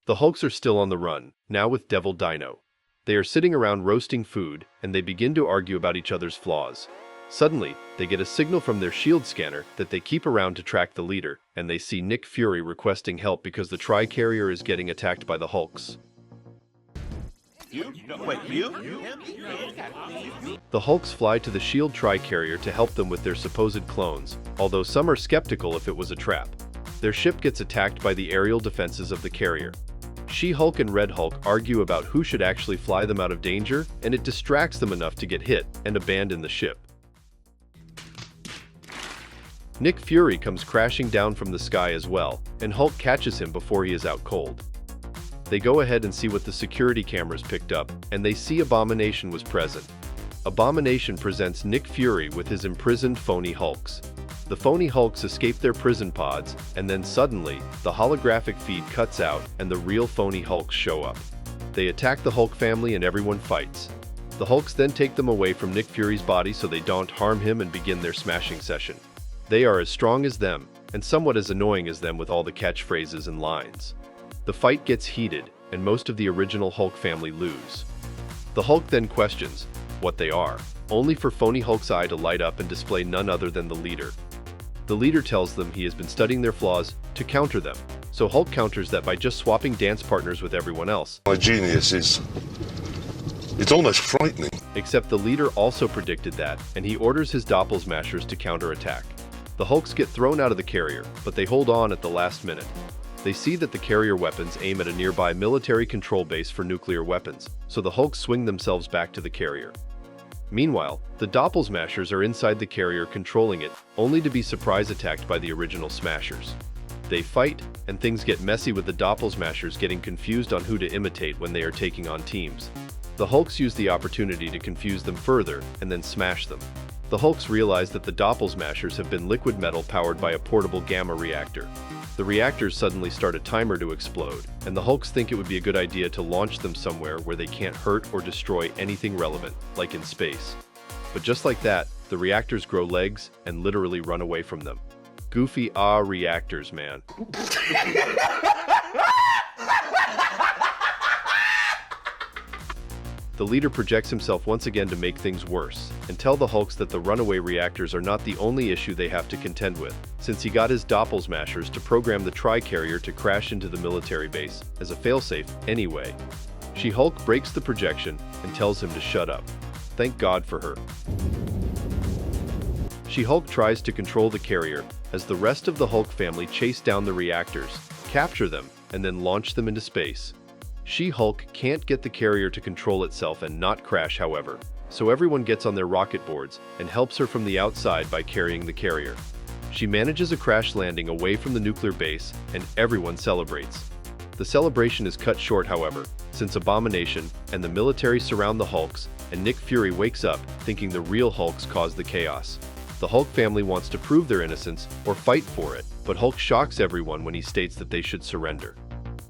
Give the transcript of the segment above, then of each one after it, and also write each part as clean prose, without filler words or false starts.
The Hulks are still on the run, now with Devil Dino. They are sitting around roasting food, and they begin to argue about each other's flaws. Suddenly, they get a signal from their shield scanner that they keep around to track the leader, and they see Nick Fury requesting help because the Tri-Carrier is getting attacked by the Hulks. The Hulks fly to the SHIELD Tri-Carrier to help them with their supposed clones, although some are skeptical if it was a trap. Their ship gets attacked by the aerial defenses of the carrier. She-Hulk and Red Hulk argue about who should actually fly them out of danger, and it distracts them enough to get hit and abandon the ship. Nick Fury comes crashing down from the sky as well, and Hulk catches him before he is out cold. They go ahead and see what the security cameras picked up, and they see Abomination was present. Abomination presents Nick Fury with his imprisoned phony Hulks. The phony Hulks escape their prison pods, and then suddenly, the holographic feed cuts out and the real phony Hulks show up. They attack the Hulk family and everyone fights. The Hulks then take them away from Nick Fury's body so they don't harm him and begin their smashing session. They are as strong as them, and somewhat as annoying as them with all the catchphrases and lines. The fight gets heated, and most of the original Hulk family lose. The Hulk then questions what they are, only for phony Hulk's eye to light up and display none other than the leader. The leader tells them he has been studying their flaws to counter them, so Hulk counters that by just swapping dance partners with everyone else. My genius is... it's almost frightening. Except the leader also predicted that, and he orders his doppelsmashers to counterattack. The Hulks get thrown out of the carrier, but they hold on at the last minute. They see that the carrier weapons aim at a nearby military control base for nuclear weapons, so the Hulks swing themselves back to the carrier. Meanwhile, the doppelsmashers are inside the carrier controlling it, only to be surprise attacked by the original smashers. They fight, and things get messy with the doppelsmashers getting confused on who to imitate when they are taking on teams. The Hulks use the opportunity to confuse them further, and then smash them. The Hulks realize that the doppelsmashers have been liquid metal powered by a portable gamma reactor. The reactors suddenly start a timer to explode, and the Hulks think it would be a good idea to launch them somewhere where they can't hurt or destroy anything relevant, like in space. But just like that, the reactors grow legs and literally run away from them. Goofy reactors, man. The leader projects himself once again to make things worse, and tell the Hulks that the runaway reactors are not the only issue they have to contend with, since he got his doppelsmashers to program the Tri-Carrier to crash into the military base, as a failsafe, anyway. She-Hulk breaks the projection and tells him to shut up. Thank God for her. She-Hulk tries to control the carrier, as the rest of the Hulk family chase down the reactors, capture them, and then launch them into space. She-Hulk can't get the carrier to control itself and not crash, however, so everyone gets on their rocket boards and helps her from the outside by carrying the carrier. She manages a crash landing away from the nuclear base, and everyone celebrates. The celebration is cut short, however, since Abomination and the military surround the Hulks, and Nick Fury wakes up thinking the real Hulks caused the chaos. The Hulk family wants to prove their innocence or fight for it, but Hulk shocks everyone when he states that they should surrender.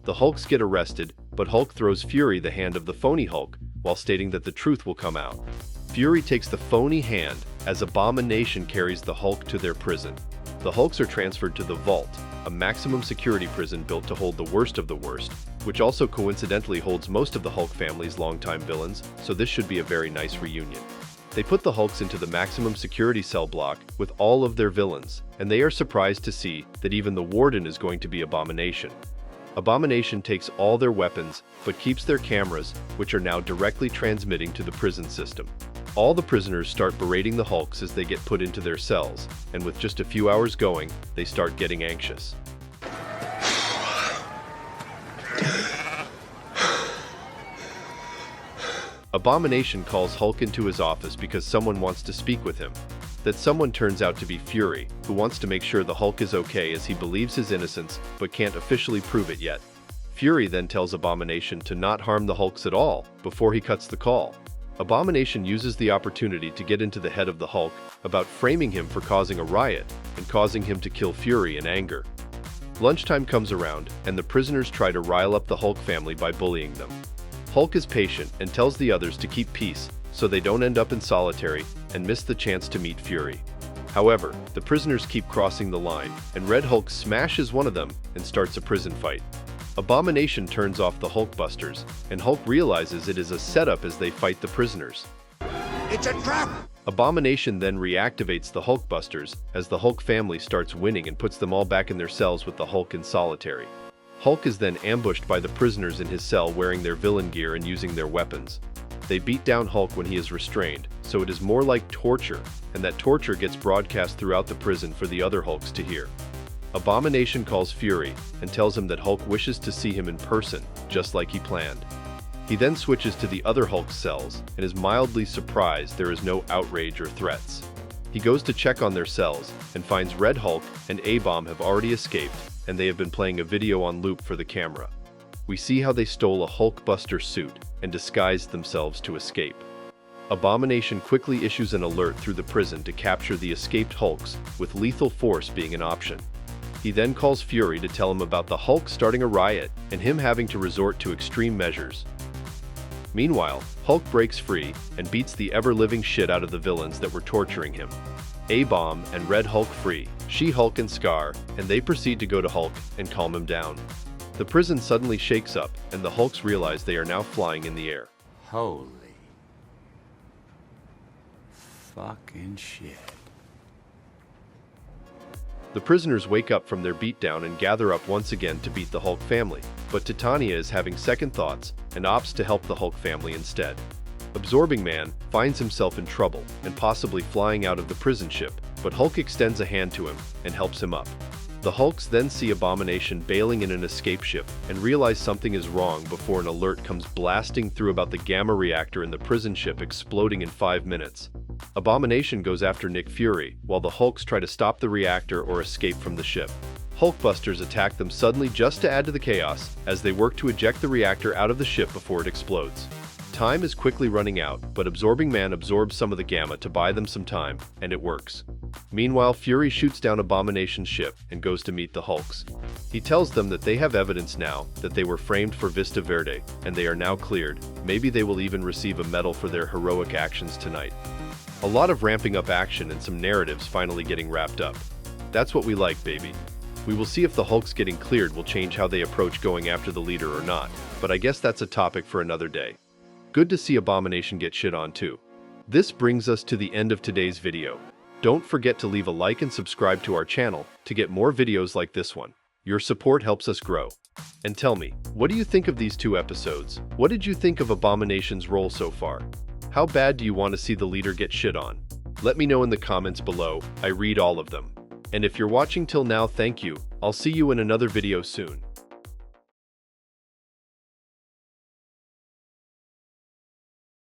The Hulks get arrested, but Hulk throws Fury the hand of the phony Hulk, while stating that the truth will come out. Fury takes the phony hand, as Abomination carries the Hulk to their prison. The Hulks are transferred to the Vault, a maximum security prison built to hold the worst of the worst, which also coincidentally holds most of the Hulk family's longtime villains, so this should be a very nice reunion. They put the Hulks into the maximum security cell block with all of their villains, and they are surprised to see that even the warden is going to be Abomination. Abomination takes all their weapons, but keeps their cameras, which are now directly transmitting to the prison system. All the prisoners start berating the Hulks as they get put into their cells, and with just a few hours going, they start getting anxious. Abomination calls Hulk into his office because someone wants to speak with him. That someone turns out to be Fury, who wants to make sure the Hulk is okay as he believes his innocence, but can't officially prove it yet. Fury then tells Abomination to not harm the Hulks at all, before he cuts the call. Abomination uses the opportunity to get into the head of the Hulk, about framing him for causing a riot, and causing him to kill Fury in anger. Lunchtime comes around, and the prisoners try to rile up the Hulk family by bullying them. Hulk is patient and tells the others to keep peace, so they don't end up in solitary and miss the chance to meet Fury. However, the prisoners keep crossing the line, and Red Hulk smashes one of them and starts a prison fight. Abomination turns off the Hulkbusters, and Hulk realizes it is a setup as they fight the prisoners. It's a trap! Abomination then reactivates the Hulkbusters as the Hulk family starts winning and puts them all back in their cells with the Hulk in solitary. Hulk is then ambushed by the prisoners in his cell wearing their villain gear and using their weapons. They beat down Hulk when he is restrained, so it is more like torture, and that torture gets broadcast throughout the prison for the other Hulks to hear. Abomination calls Fury and tells him that Hulk wishes to see him in person, just like he planned. He then switches to the other Hulk's cells and is mildly surprised there is no outrage or threats. He goes to check on their cells and finds Red Hulk and A-Bomb have already escaped, and they have been playing a video on loop for the camera. We see how they stole a Hulkbuster suit and disguised themselves to escape. Abomination quickly issues an alert through the prison to capture the escaped Hulks, with lethal force being an option. He then calls Fury to tell him about the Hulk starting a riot and him having to resort to extreme measures. Meanwhile, Hulk breaks free and beats the ever-living shit out of the villains that were torturing him. A-Bomb and Red Hulk free She-Hulk and Scar, and they proceed to go to Hulk and calm him down. The prison suddenly shakes up, and the Hulks realize they are now flying in the air. Holy fucking shit. The prisoners wake up from their beatdown and gather up once again to beat the Hulk family, but Titania is having second thoughts and opts to help the Hulk family instead. Absorbing Man finds himself in trouble and possibly flying out of the prison ship, but Hulk extends a hand to him and helps him up. The Hulks then see Abomination bailing in an escape ship and realize something is wrong before an alert comes blasting through about the gamma reactor in the prison ship exploding in 5 minutes. Abomination goes after Nick Fury, while the Hulks try to stop the reactor or escape from the ship. Hulkbusters attack them suddenly just to add to the chaos as they work to eject the reactor out of the ship before it explodes. Time is quickly running out, but Absorbing Man absorbs some of the gamma to buy them some time, and it works. Meanwhile, Fury shoots down Abomination's ship and goes to meet the Hulks. He tells them that they have evidence now that they were framed for Vista Verde, and they are now cleared. Maybe they will even receive a medal for their heroic actions tonight. A lot of ramping up action and some narratives finally getting wrapped up. That's what we like, baby. We will see if the Hulks getting cleared will change how they approach going after the leader or not, but I guess that's a topic for another day. Good to see Abomination get shit on too. This brings us to the end of today's video. Don't forget to leave a like and subscribe to our channel to get more videos like this one. Your support helps us grow. And tell me, what do you think of these 2 episodes? What did you think of Abomination's role so far? How bad do you want to see the leader get shit on? Let me know in the comments below. I read all of them. And if you're watching till now, thank you. I'll see you in another video soon.